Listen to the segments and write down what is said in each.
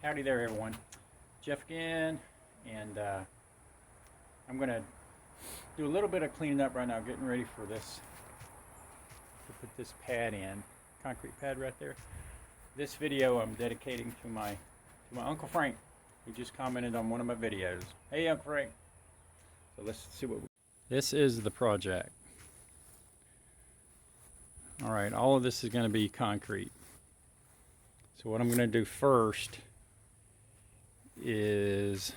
Howdy there, everyone. Jeff again, and I'm going to do a little bit of cleaning up right now, getting ready for this, to put this pad in, concrete pad right there. This video I'm dedicating to my Uncle Frank, who just commented on one of my videos. Hey, Uncle Frank. So let's see what this is the project. All right, all of this is going to be concrete. So what I'm going to do first is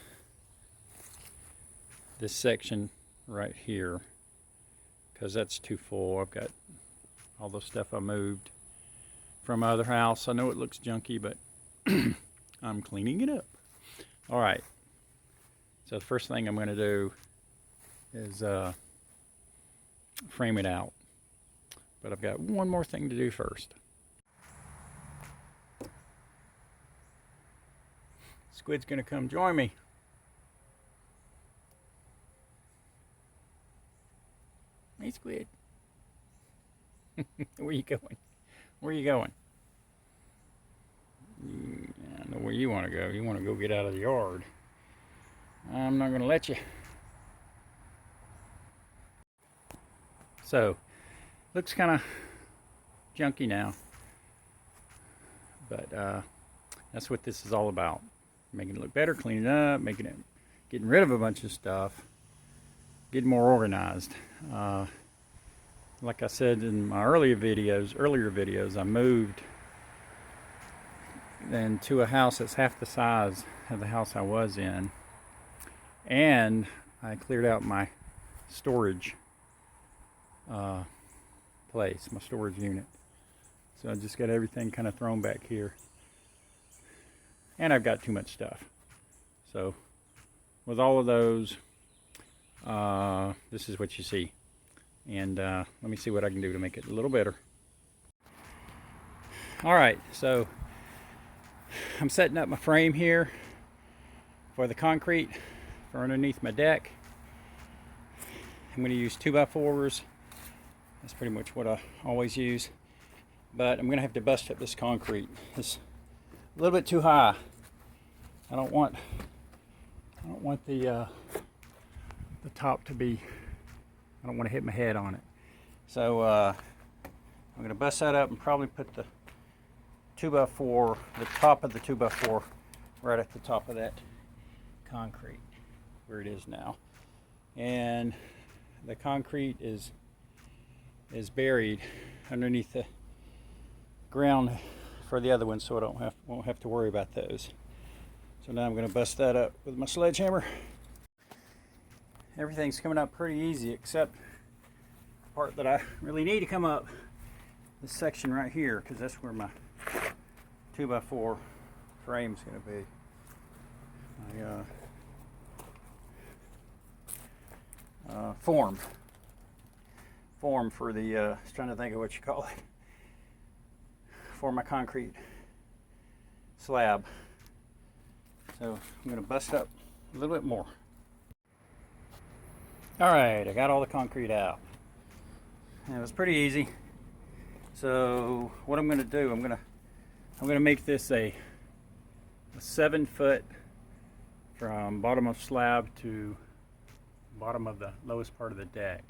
this section right here, because that's too full. I've got all the stuff I moved from my other house. I know it looks junky, but I'm cleaning it up. All right, so the first thing I'm going to do is frame it out, but I've got one more thing to do first. Squid's gonna come join me. Hey, Squid. Where you going? Where you going? I know where you want to go. You want to go get out of the yard. I'm not gonna let you. So, looks kind of junky now, but that's what this is all about. Making it look better, cleaning it up, getting rid of a bunch of stuff, getting more organized. Like I said in my earlier videos, I moved then to a house that's half the size of the house I was in, and I cleared out my storage place, my storage unit. So I just got everything kind of thrown back here. And I've got too much stuff. So with all of those, this is what you see. And let me see what I can do to make it a little better. All right, so I'm setting up my frame here for the concrete for underneath my deck. I'm going to use 2x4s. That's pretty much what I always use. But I'm going to have to bust up this concrete. It's a little bit too high. I don't want the top to be, I don't want to hit my head on it. So I'm going to bust that up and probably put the 2x4, the top of the 2x4 right at the top of that concrete where it is now. And the concrete is buried underneath the ground for the other one, so I won't have to worry about those. So now I'm going to bust that up with my sledgehammer. Everything's coming up pretty easy except the part that I really need to come up, this section right here, because that's where my 2x4 frame's going to be. My form for the, I was trying to think of what you call it, for my concrete slab. So I'm going to bust up a little bit more. All right, I got all the concrete out. And it was pretty easy. So what I'm going to do, I'm going to make this a 7 foot from bottom of slab to bottom of the lowest part of the deck.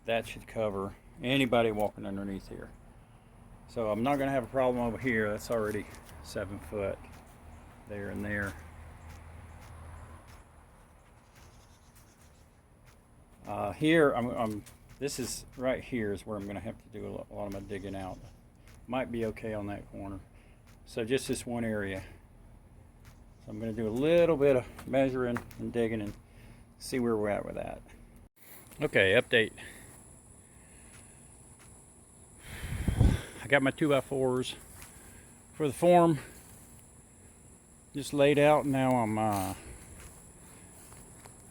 That should cover anybody walking underneath here. So I'm not going to have a problem over here. That's already 7 foot there and there. Here, this is right here is where I'm going to have to do a lot of my digging out. Might be okay on that corner. So just this one area. So I'm going to do a little bit of measuring and digging and see where we're at with that. Okay, update. I got my 2x4s for the form just laid out. Now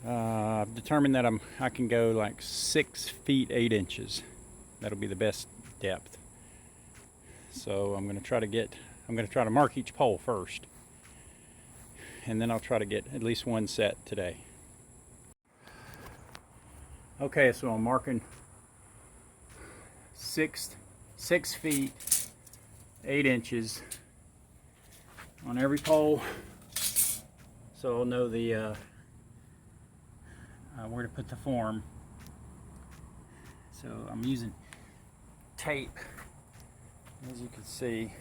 I've determined that I can go like 6 feet 8 inches. That'll be the best depth. So I'm going to try to mark each pole first, and then I'll try to get at least one set today. Okay, so I'm marking 6 feet 8 inches on every pole, so I'll know the where to put the form. So I'm using tape, as you can see,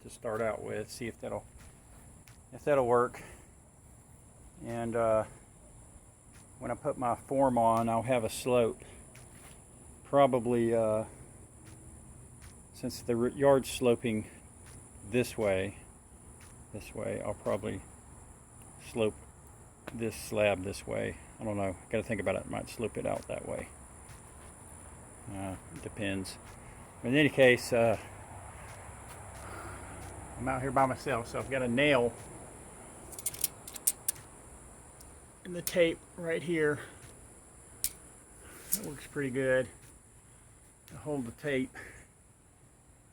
to start out with. See if that'll work. And when I put my form on, I'll have a slope. Probably, since the yard's sloping this way, I'll probably slope this slab this way. I don't know. Got to think about it. Might slope it out that way. It depends. But in any case, I'm out here by myself, so I've got a nail in the tape right here. That works pretty good to hold the tape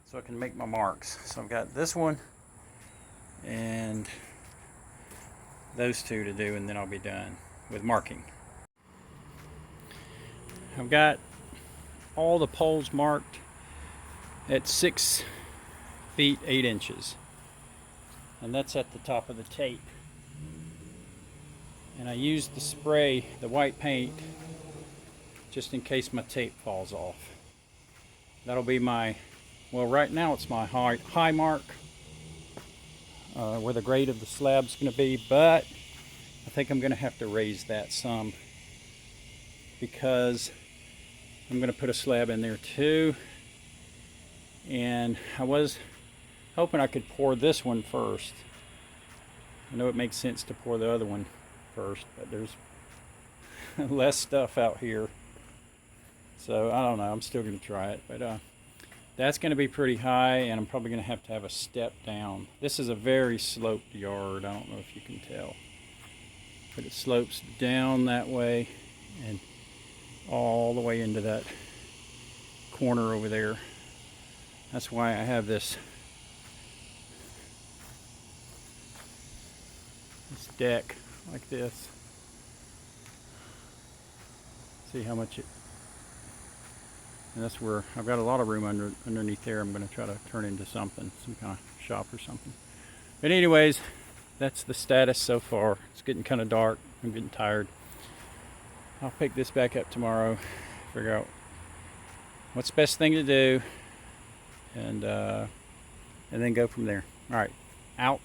so I can make my marks. So I've got this one and those two to do, and then I'll be done with marking. I've got all the poles marked at 6 feet 8 inches, and that's at the top of the tape. And I used the spray, the white paint, just in case my tape falls off. That'll be my, well, right now it's my high mark, where the grade of the slab's going to be, but I think I'm going to have to raise that some because I'm going to put a slab in there too. And I was hoping I could pour this one first. I know it makes sense to pour the other one first, but there's less stuff out here. So I don't know, I'm still going to try it, but that's going to be pretty high, and I'm probably going to have a step down. This is a very sloped yard. I don't know if you can tell, but it slopes down that way and all the way into that corner over there. That's why I have this deck like this. See how much it, and that's where I've got a lot of room underneath there. I'm going to try to turn into something, some kind of shop or something. But anyways, that's the status so far. It's getting kind of dark. I'm getting tired. I'll pick this back up tomorrow, figure out what's the best thing to do, and then go from there. All right, out.